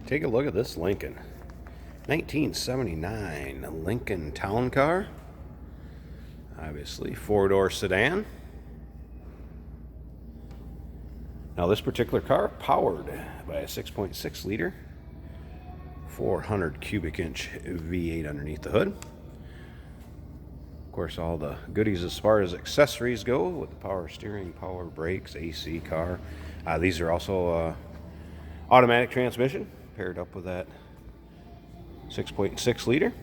Take a look at this Lincoln. 1979 Lincoln Town Car. Obviously, four-door sedan. Now this particular car powered by a 6.6 liter, 400 cubic inch V8 underneath the hood. Of course, all the goodies as far as accessories go with the power steering, power brakes, AC car. These are also automatic transmission paired up with that 6.6 liter.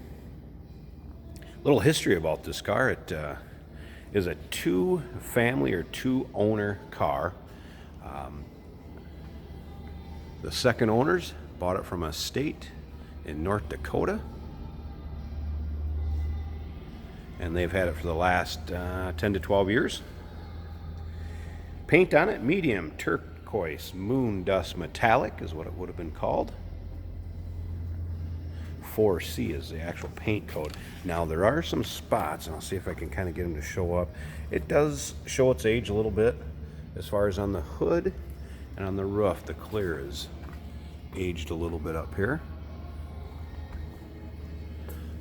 Little history about this car. It is a two-family or two-owner car. The second owners bought it from a estate in North Dakota, and they've had it for the last 10 to 12 years. Paint on it, medium turquoise moon dust metallic is what it would have been called. 4C is the actual paint code. Now there are some spots, and I'll see if I can kind of get them to show up. It does show its age a little bit as far as on the hood and on the roof. The clear is aged a little bit up here.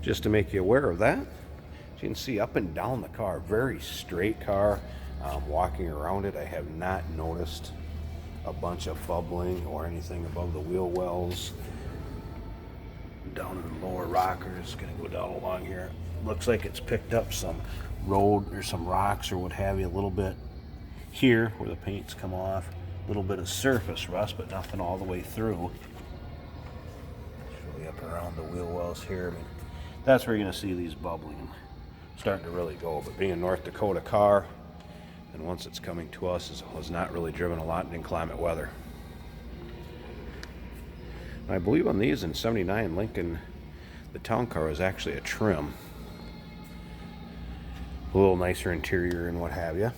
Just to make you aware of that. As you can see up and down the car, very straight car. Walking around it, I have not noticed a bunch of bubbling or anything above the wheel wells. Down in the lower rockers, gonna go down along here. Looks like it's picked up some road or some rocks or what have you a little bit here where the paint's come off. A little bit of surface rust, but nothing all the way through. Show you up around the wheel wells here. I mean, that's where you're gonna see these bubbling starting to really go. But being a North Dakota car, and once it's coming to us, it was not really driven a lot in inclement weather. I believe on these in 79 Lincoln, the town car is actually a trim. A little nicer interior and what have you.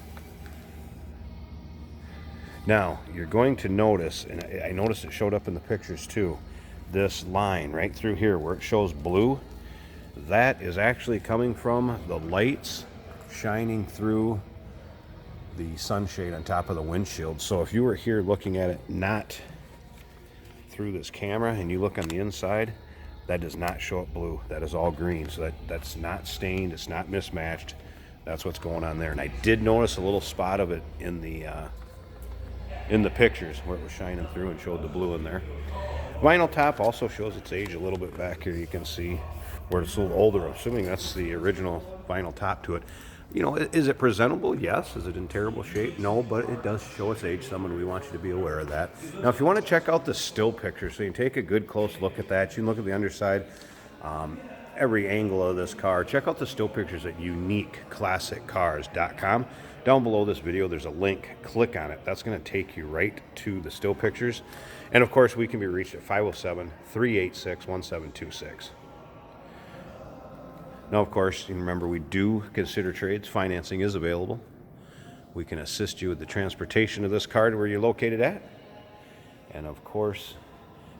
Now, you're going to notice, and I noticed it showed up in the pictures too, this line right through here where it shows blue, that is actually coming from the lights shining through the sunshade on top of the windshield. So if you were here looking at it not through this camera and you look on the inside, that does not show up blue. That is all green. So that's not stained, it's not mismatched. That's what's going on there. And I did notice a little spot of it in the pictures where it was shining through and showed the blue in there. Vinyl top also shows its age a little bit back here. You can see where it's a little older. I'm assuming that's the original vinyl top to it. You know, is it presentable? Yes. Is it in terrible shape? No, but it does show its age some, and we want you to be aware of that. Now, if you want to check out the still picture, so you can take a good close look at that, you can look at the underside, every angle of this car. Check out the still pictures at uniqueclassiccars.com. Down below this video, there's a link. Click on it. That's going to take you right to the still pictures. And, of course, we can be reached at 507-386-1726. Now, of course, you remember we do consider trades. Financing is available. We can assist you with the transportation of this car to where you're located at. And, of course,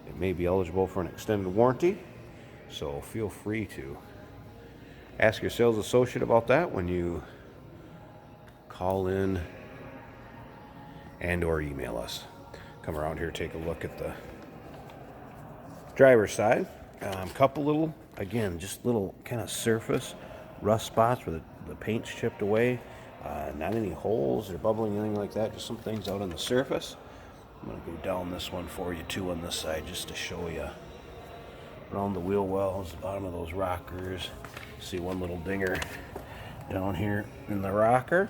it may be eligible for an extended warranty. So feel free to ask your sales associate about that when you call in and or email us. Come around here, take a look at the driver's side. Couple little, again, just little kind of surface rust spots where the paint's chipped away. Not any holes or bubbling, anything like that. Just some things out on the surface. I'm going to go down this one for you too on this side just to show you around the wheel wells, the bottom of those rockers. See one little dinger down here in the rocker.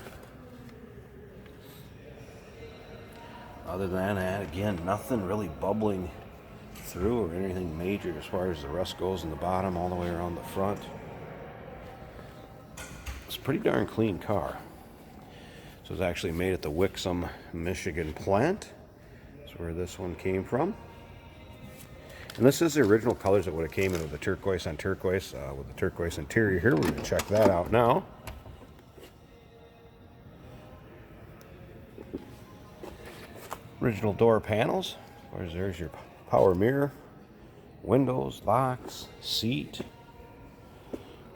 Other than that, again, nothing really bubbling through or anything major as far as the rust goes in the bottom all the way around the front. It's a pretty darn clean car. So it's actually made at the Wixom, Michigan plant. That's where this one came from. And this is the original colors that would have came in with the turquoise on turquoise, with the turquoise interior here. We're going to check that out now. Original door panels. Of course, there's your power mirror, windows, locks, seat.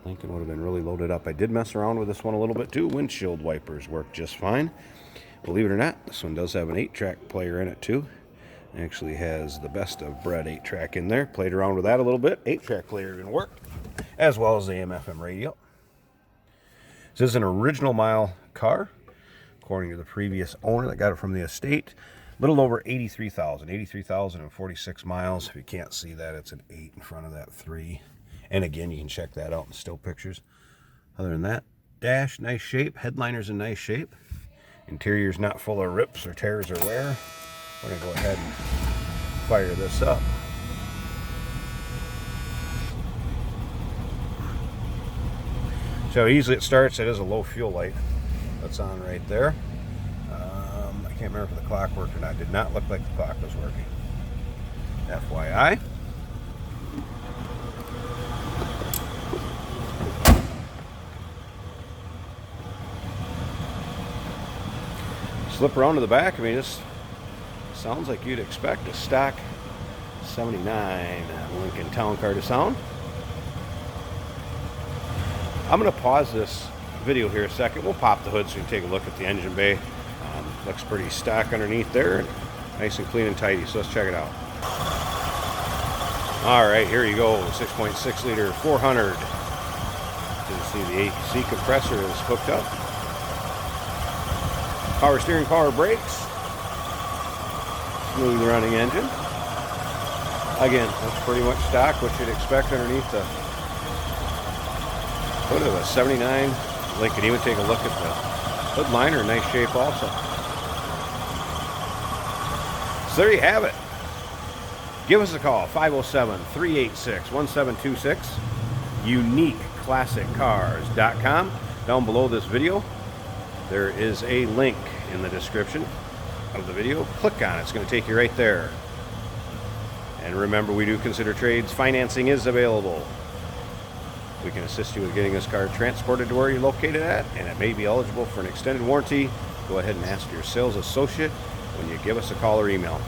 Lincoln would have been really loaded up. I did mess around with this one a little bit too. Windshield wipers work just fine. Believe it or not, this one does have an 8-track player in it too. Actually has the best of bred 8-track in there. Played around with that a little bit. 8-track player going to work, as well as the AM/FM radio. This is an original mile car, according to the previous owner that got it from the estate. A little over 83,046 miles. If you can't see that, it's an 8 in front of that 3. And again, you can check that out in still pictures. Other than that, dash, nice shape. Headliner's in nice shape. Interior's not full of rips or tears or wear. We're going to go ahead and fire this up. So easily it starts. It is a low fuel light that's on right there. I can't remember if the clock worked or not. It did not look like the clock was working. FYI. Slip around to the back. I mean, this sounds like you'd expect a stock 79 Lincoln Town Car to sound. I'm going to pause this video here a second. We'll pop the hood so you can take a look at the engine bay. Looks pretty stock underneath there. Nice and clean and tidy. So let's check it out. All right, here you go. 6.6 liter 400. You can see the AC compressor is hooked up. Power steering, power brakes. Smooth running engine. Again, that's pretty much stock, what you'd expect underneath the hood of a 79 Lincoln. Even take a look at the hood liner, nice shape also. So there you have it. Give us a call, 507-386-1726, uniqueclassiccars.com. Down below this video, there is a link in the description of the video. Click on it. It's going to take you right there. And remember, we do consider trades. Financing is available. We can assist you with getting this car transported to where you're located at, and it may be eligible for an extended warranty. Go ahead and ask your sales associate when you give us a call or email.